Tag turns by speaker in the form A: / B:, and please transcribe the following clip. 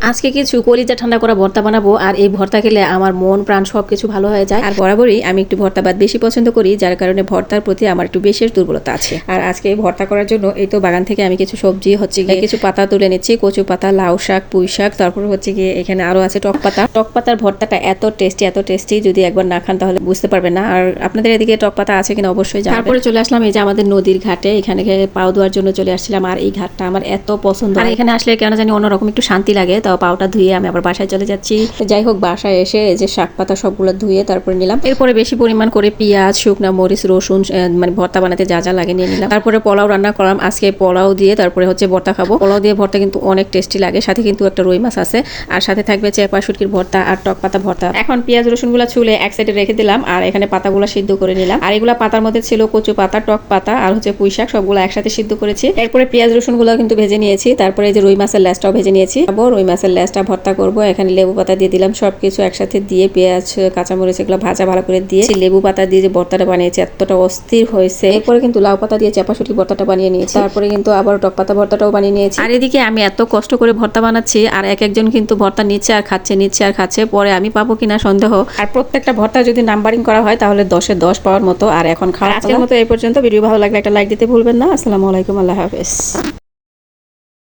A: আজকে কিছু কলিজা ঠান্ডা করা ভর্তা বানাবো, আর এই ভর্তা খেলে আমার মন প্রাণ সবকিছু ভালো হয়ে যায়। আর বরাবরই আমি একটু ভর্তা বাদ বেশি পছন্দ করি, যার কারণে ভর্তার প্রতি আমার একটু বিশেষ দুর্বলতা আছে। আর আজকে এই ভর্তা করার জন্য এই তো বাগান থেকে আমি কিছু সবজি কিছু পাতা তুলে নিচ্ছি, কচু পাতা, লাউ শাক, পুঁই শাক, তারপর গিয়ে এখানে আরো আছে টক পাতা। টক পাতার ভর্তাটা এত টেস্টি, যদি একবার না খান তাহলে বুঝতে পারবেন না। আর আপনাদের এদিকে টক পাতা আছে কিনা অবশ্যই জানাবেন। তারপরে চলে আসলাম এই যে আমাদের নদীর ঘাটে, এখানে পাও ধোয়ার জন্য চলে আসছিলাম। আর এই ঘাটটা আমার এত পছন্দ, আর এখানে আসলে কেন জানি অন্যরকম একটু শান্তি লাগে। তো পাওটা ধুয়ে আমি আবার বাসায় চলে যাচ্ছি। যাই হোক, বাসায় এসে এই যে শাক পাতা সবগুলো ধুয়ে তারপরে নিলাম। এরপরে বেশি পরিমাণ করে পেঁয়াজ, শুকনা মরিচ, রসুন, মানে ভর্তা বানাতে যা যা লাগে নিয়ে নিলাম। তারপরে পোলাও রান্না করলাম আজকে। পোলাও দিয়ে তারপরে ভর্তা খাবো। পোলাও দিয়ে ভর্তা কিন্তু অনেক টেস্টি লাগে। সাথে কিন্তু একটা রুই মাছ আছে, আর সাথে থাকবে চেপা শুটকির ভর্তা আর টক পাতা ভর্তা। এখন পেঁয়াজ রসুন গুলা ছুলে এক সাইডে রেখে দিলাম, আর এখানে পাতাগুলো সিদ্ধ করে নিলাম। আর এগুলা পাতার মধ্যে ছিল কচু পাতা, টক পাতা আর পুঁই শাক, সবগুলো একসাথে সিদ্ধ করেছি। এরপরে পেঁয়াজ রসুন গুলো কিন্তু ভেজে নিয়েছি। তারপরে এই যে রুই মাছের লেজটাও ভেজে নিয়েছি। রুই মাছের লেজটা ভর্তা করবো। এখানে লেবু পাতা দিয়ে দিলাম, সবকিছু একসাথে দিয়ে পেঁয়াজ কাঁচামরিচ এগুলো ভাজা ভালো করে দিয়ে লেবু পাতা দিয়ে যে ভর্তাটা বানিয়েছি এতটা অস্থির হয়েছে। এরপরে কিন্তু লাউ পাতা দিয়ে চাপা শুটকি ভর্তাটা বানিয়ে নিয়েছি। তারপরে কিন্তু আবার টক পাতা ভর্তাটাও বানিয়ে নিয়েছি। আর এদিকে আমি এত কষ্ট করে ভর্তা বানাচ্ছি, আর একজন কিন্তু ভর্তা নিচ্ছে আর খাচ্ছে, পরে আমি পাবো কিনা সন্দেহ। আর প্রত্যেকটা ভর্তা যদি নাম্বারিং করা হয় তাহলে 10-এ 10 পাওয়ার মতো। আর এখন খাওয়া আজকের মতো এই পর্যন্ত। ভিডিও ভালো লাগলে একটা লাইক দিতে ভুলবেন না। আসসালামু আলাইকুম, আল্লাহ হাফেজ।